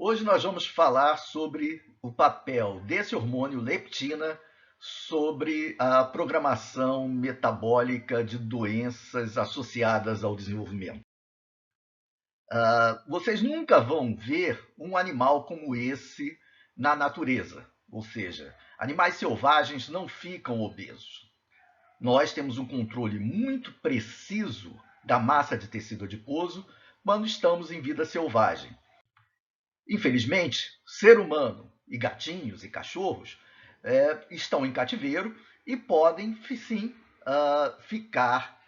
Hoje nós vamos falar sobre o papel desse hormônio leptina sobre a programação metabólica de doenças associadas ao desenvolvimento. Vocês nunca vão ver um animal como esse na natureza, ou seja, animais selvagens não ficam obesos. Nós temos um controle muito preciso da massa de tecido adiposo quando estamos em vida selvagem. Infelizmente, ser humano e gatinhos e cachorros estão em cativeiro e podem, sim, ficar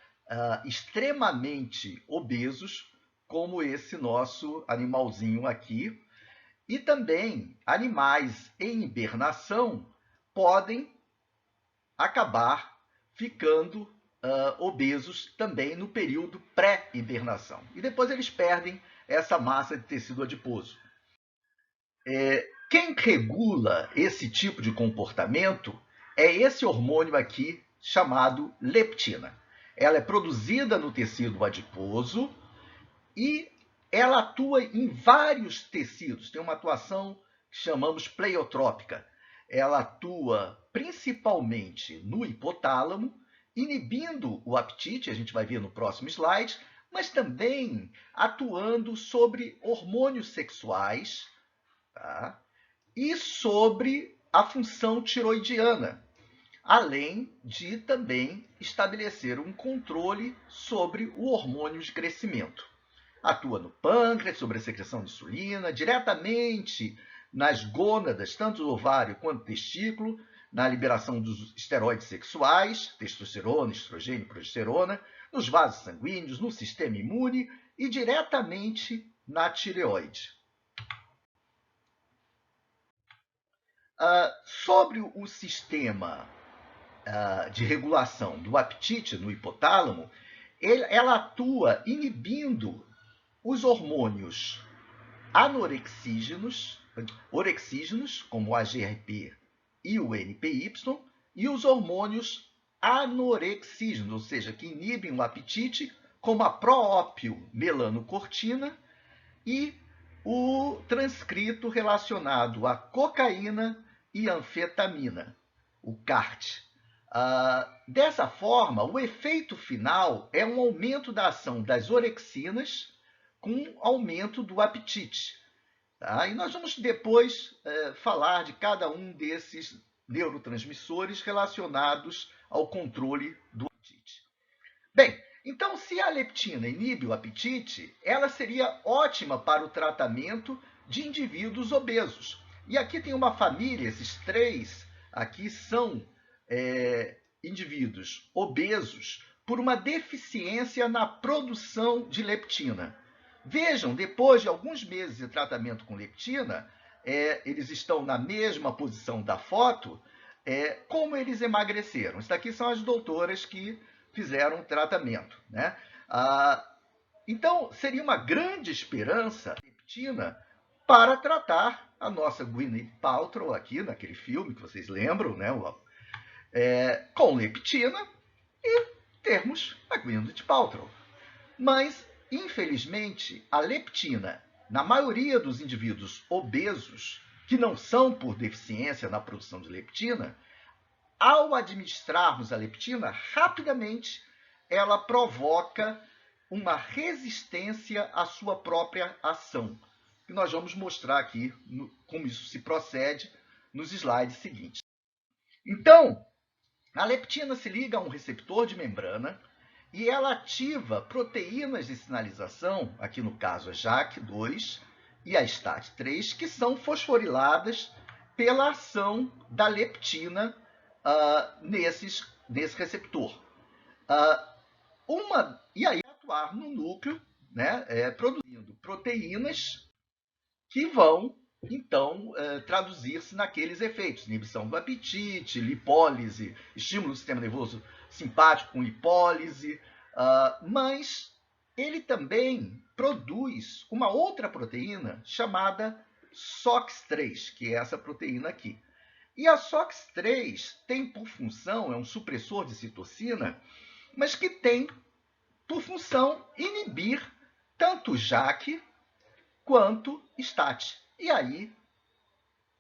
extremamente obesos, como esse nosso animalzinho aqui. E também animais em hibernação podem acabar ficando obesos também no período pré-hibernação. E depois eles perdem essa massa de tecido adiposo. Quem regula esse tipo de comportamento é esse hormônio aqui chamado leptina. Ela é produzida no tecido adiposo e ela atua em vários tecidos. Tem uma atuação que chamamos pleiotrópica. Ela atua principalmente no hipotálamo, inibindo o apetite, a gente vai ver no próximo slide, mas também atuando sobre hormônios sexuais, tá? E sobre a função tiroidiana, além de também estabelecer um controle sobre o hormônio de crescimento. Atua no pâncreas, sobre a secreção de insulina, diretamente nas gônadas, tanto do ovário quanto do testículo, na liberação dos esteroides sexuais, testosterona, estrogênio e progesterona, nos vasos sanguíneos, no sistema imune e diretamente na tireoide. Sobre o sistema de regulação do apetite no hipotálamo, ela atua inibindo os hormônios orexígenos, como o AGRP e o NPY, e os hormônios anorexígenos, ou seja, que inibem o apetite, como a proopiomelanocortina e o transcrito relacionado à cocaína e anfetamina, o CART. Dessa forma, o efeito final é um aumento da ação das orexinas com aumento do apetite. Tá? E nós vamos depois falar de cada um desses neurotransmissores relacionados ao controle do apetite. Bem, então, se a leptina inibe o apetite, ela seria ótima para o tratamento de indivíduos obesos. E aqui tem uma família, esses três aqui são indivíduos obesos por uma deficiência na produção de leptina. Vejam, depois de alguns meses de tratamento com leptina, eles estão na mesma posição da foto, como eles emagreceram. Isso daqui são as doutoras que fizeram o tratamento, né? Então, seria uma grande esperança a leptina para tratar a nossa Gwyneth Paltrow aqui, naquele filme que vocês lembram, né? Com leptina e termos a Gwyneth Paltrow. Mas, infelizmente, a leptina, na maioria dos indivíduos obesos, que não são por deficiência na produção de leptina, ao administrarmos a leptina, rapidamente ela provoca uma resistência à sua própria ação. E nós vamos mostrar aqui como isso se procede nos slides seguintes. Então, a leptina se liga a um receptor de membrana e ela ativa proteínas de sinalização, aqui no caso a JAK2 e a STAT3, que são fosforiladas pela ação da leptina nesse receptor. E aí atuar no núcleo, né, produzindo proteínas que vão, então, traduzir-se naqueles efeitos: inibição do apetite, lipólise, estímulo do sistema nervoso simpático com lipólise, mas ele também produz uma outra proteína chamada SOX3, que é essa proteína aqui. E a SOX3 tem por função, é um supressor de citocina, mas que tem por função inibir tanto JAK quanto STAT. E aí,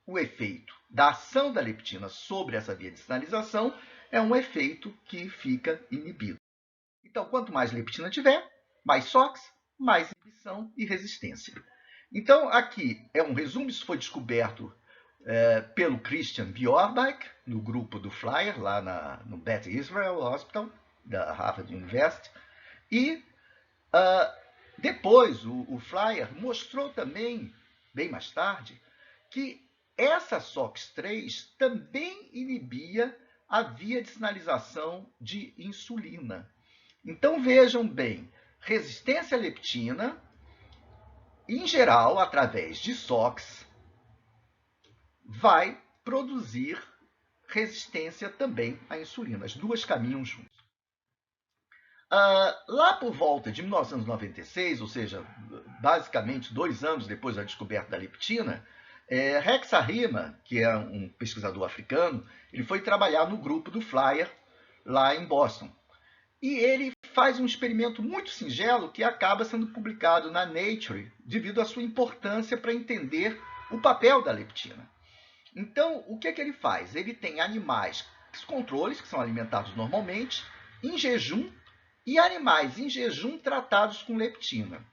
o efeito da ação da leptina sobre essa via de sinalização é um efeito que fica inibido. Então, quanto mais leptina tiver, mais SOX, mais inibição e resistência. Então, aqui é um resumo, isso foi descoberto pelo Christian Bjornbach, no grupo do Flyer, lá no Beth Israel Hospital, da Harvard University. E depois o Flyer mostrou também, bem mais tarde, que essa SOX3 também inibia a via de sinalização de insulina. Então, vejam bem, resistência à leptina, em geral, através de SOX, vai produzir resistência também à insulina. As duas caminham juntos. Lá por volta de 1996, ou seja, basicamente 2 anos depois da descoberta da leptina, Rex Harima, que é um pesquisador africano, ele foi trabalhar no grupo do Flyer, lá em Boston. E ele faz um experimento muito singelo que acaba sendo publicado na Nature devido à sua importância para entender o papel da leptina. Então, o que é que ele faz? Ele tem animais controles, que são alimentados normalmente, em jejum, e animais em jejum tratados com leptina.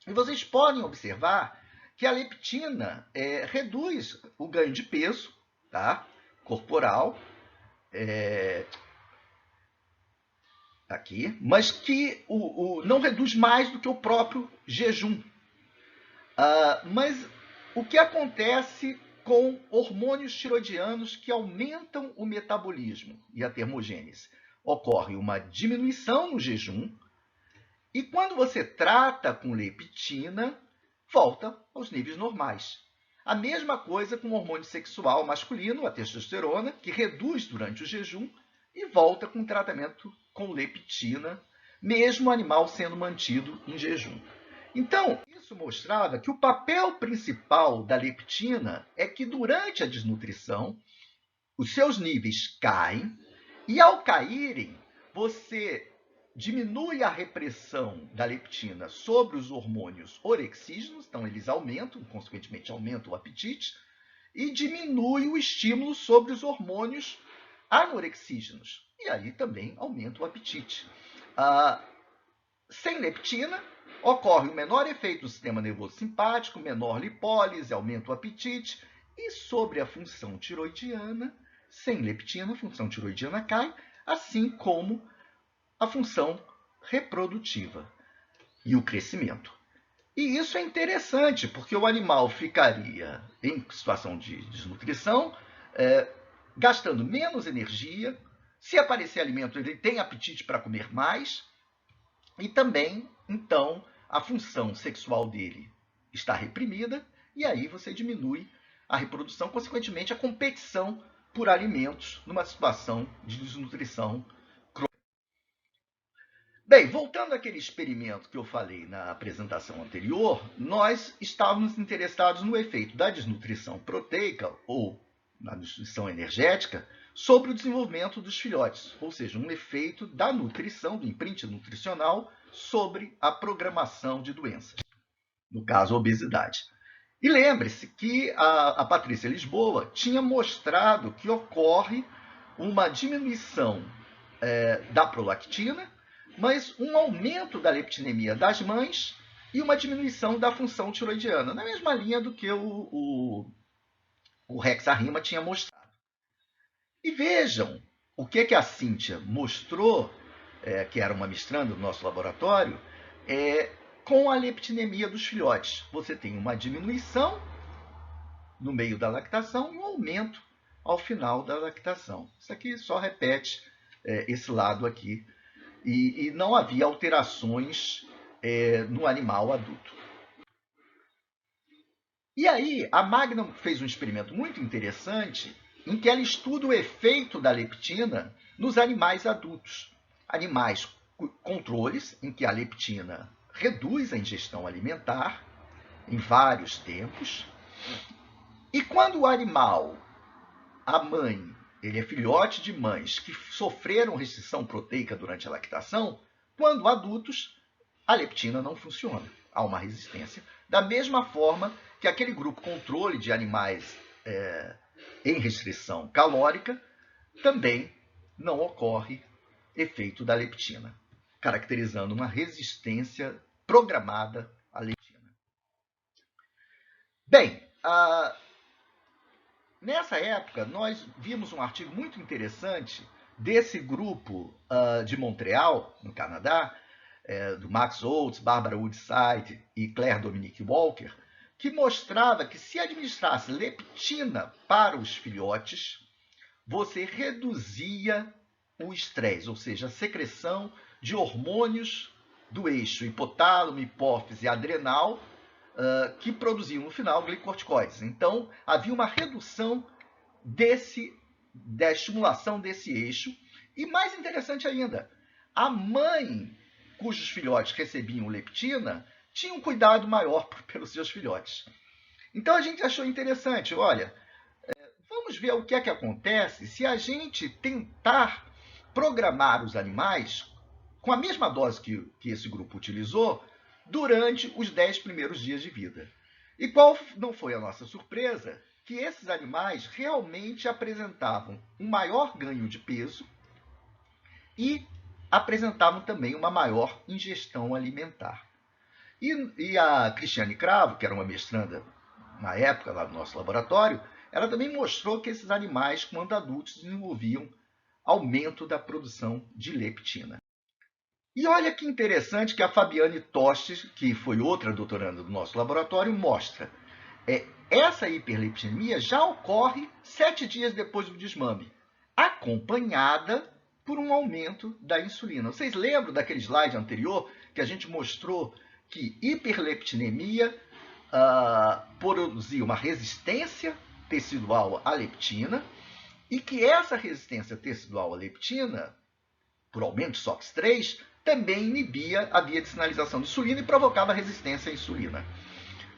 E vocês podem observar que a leptina reduz o ganho de peso, tá? Corporal, aqui, mas que não reduz mais do que o próprio jejum. Mas o que acontece com hormônios tiroidianos que aumentam o metabolismo e a termogênese? Ocorre uma diminuição no jejum, e quando você trata com leptina, volta aos níveis normais. A mesma coisa com o hormônio sexual masculino, a testosterona, que reduz durante o jejum e volta com tratamento com leptina, mesmo o animal sendo mantido em jejum. Então, isso mostrava que o papel principal da leptina é que durante a desnutrição, os seus níveis caem, e ao caírem, você diminui a repressão da leptina sobre os hormônios orexígenos, então eles aumentam, consequentemente aumentam o apetite, e diminui o estímulo sobre os hormônios anorexígenos, e aí também aumenta o apetite. Sem leptina, ocorre um menor efeito do sistema nervoso simpático, menor lipólise, aumenta o apetite, e sobre a função tiroidiana, sem leptina, a função tiroidiana cai, assim como a função reprodutiva e o crescimento. E isso é interessante, porque o animal ficaria em situação de desnutrição, gastando menos energia. Se aparecer alimento, ele tem apetite para comer mais, e também, então, a função sexual dele está reprimida, e aí você diminui a reprodução, consequentemente a competição por alimentos numa situação de desnutrição crônica. Bem, voltando àquele experimento que eu falei na apresentação anterior, nós estávamos interessados no efeito da desnutrição proteica ou na desnutrição energética sobre o desenvolvimento dos filhotes, ou seja, um efeito da nutrição, do imprint nutricional, sobre a programação de doenças, no caso, a obesidade. E lembre-se que a Patrícia Lisboa tinha mostrado que ocorre uma diminuição da prolactina, mas um aumento da leptinemia das mães e uma diminuição da função tiroidiana, na mesma linha do que o Rex Harima tinha mostrado. E vejam o que a Cíntia mostrou, que era uma mestranda do nosso laboratório, com a leptinemia dos filhotes. Você tem uma diminuição no meio da lactação e um aumento ao final da lactação. Isso aqui só repete esse lado aqui. E não havia alterações no animal adulto. E aí, a Magnum fez um experimento muito interessante em que ela estuda o efeito da leptina nos animais adultos. Animais controles, em que a leptina reduz a ingestão alimentar em vários tempos. E quando o animal, a mãe, ele é filhote de mães que sofreram restrição proteica durante a lactação, quando adultos, a leptina não funciona. Há uma resistência. Da mesma forma que aquele grupo controle de animais em restrição calórica também não ocorre efeito da leptina, caracterizando uma resistência programada à leptina. Bem, nessa época, nós vimos um artigo muito interessante desse grupo de Montreal, no Canadá, do Max Oates, Barbara Woodside e Claire Dominique Walker, que mostrava que se administrasse leptina para os filhotes, você reduzia o estresse, ou seja, a secreção de hormônios do eixo hipotálamo, hipófise e adrenal, que produziam no final glicorticoides. Então, havia uma redução da estimulação desse eixo. E mais interessante ainda, a mãe cujos filhotes recebiam leptina tinha um cuidado maior pelos seus filhotes. Então, a gente achou interessante, olha, vamos ver o que é que acontece se a gente tentar programar os animais com a mesma dose que esse grupo utilizou durante os 10 primeiros dias de vida. E qual não foi a nossa surpresa? Que esses animais realmente apresentavam um maior ganho de peso e apresentavam também uma maior ingestão alimentar. E a Cristiane Cravo, que era uma mestranda na época lá no nosso laboratório, ela também mostrou que esses animais, quando adultos, desenvolviam aumento da produção de leptina. E olha que interessante que a Fabiane Tostes, que foi outra doutoranda do nosso laboratório, mostra. Essa hiperleptinemia já ocorre 7 dias depois do desmame, acompanhada por um aumento da insulina. Vocês lembram daquele slide anterior que a gente mostrou que hiperleptinemia produzia uma resistência tecidual à leptina e que essa resistência tecidual à leptina, por aumento de SOX3, também inibia a via de sinalização de insulina e provocava resistência à insulina.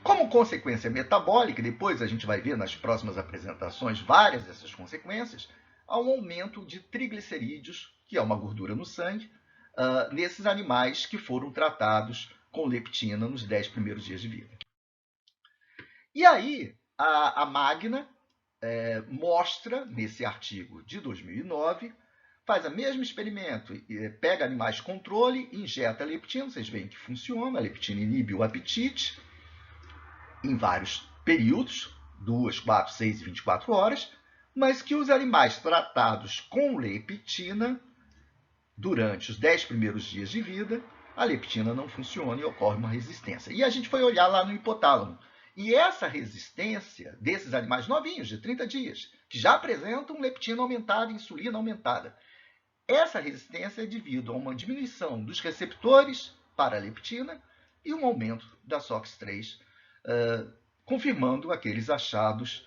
Como consequência metabólica, depois a gente vai ver nas próximas apresentações várias dessas consequências, há um aumento de triglicerídeos, que é uma gordura no sangue, nesses animais que foram tratados com leptina nos 10 primeiros dias de vida. E aí, a Magna mostra, nesse artigo de 2009, faz o mesmo experimento, pega animais controle, injeta leptina, vocês veem que funciona, a leptina inibe o apetite em vários períodos, 2, 4, 6 e 24 horas, mas que os animais tratados com leptina, durante os 10 primeiros dias de vida, a leptina não funciona e ocorre uma resistência. E a gente foi olhar lá no hipotálamo. E essa resistência desses animais novinhos, de 30 dias, que já apresentam leptina aumentada, insulina aumentada, essa resistência é devido a uma diminuição dos receptores para a leptina e um aumento da SOX3, confirmando aqueles achados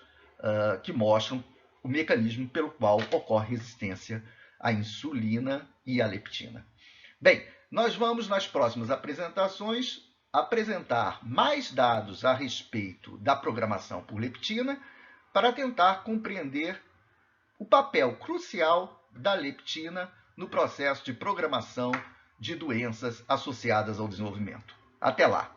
que mostram o mecanismo pelo qual ocorre resistência à insulina e à leptina. Bem, nós vamos nas próximas apresentações apresentar mais dados a respeito da programação por leptina para tentar compreender o papel crucial da leptina no processo de programação de doenças associadas ao desenvolvimento. Até lá!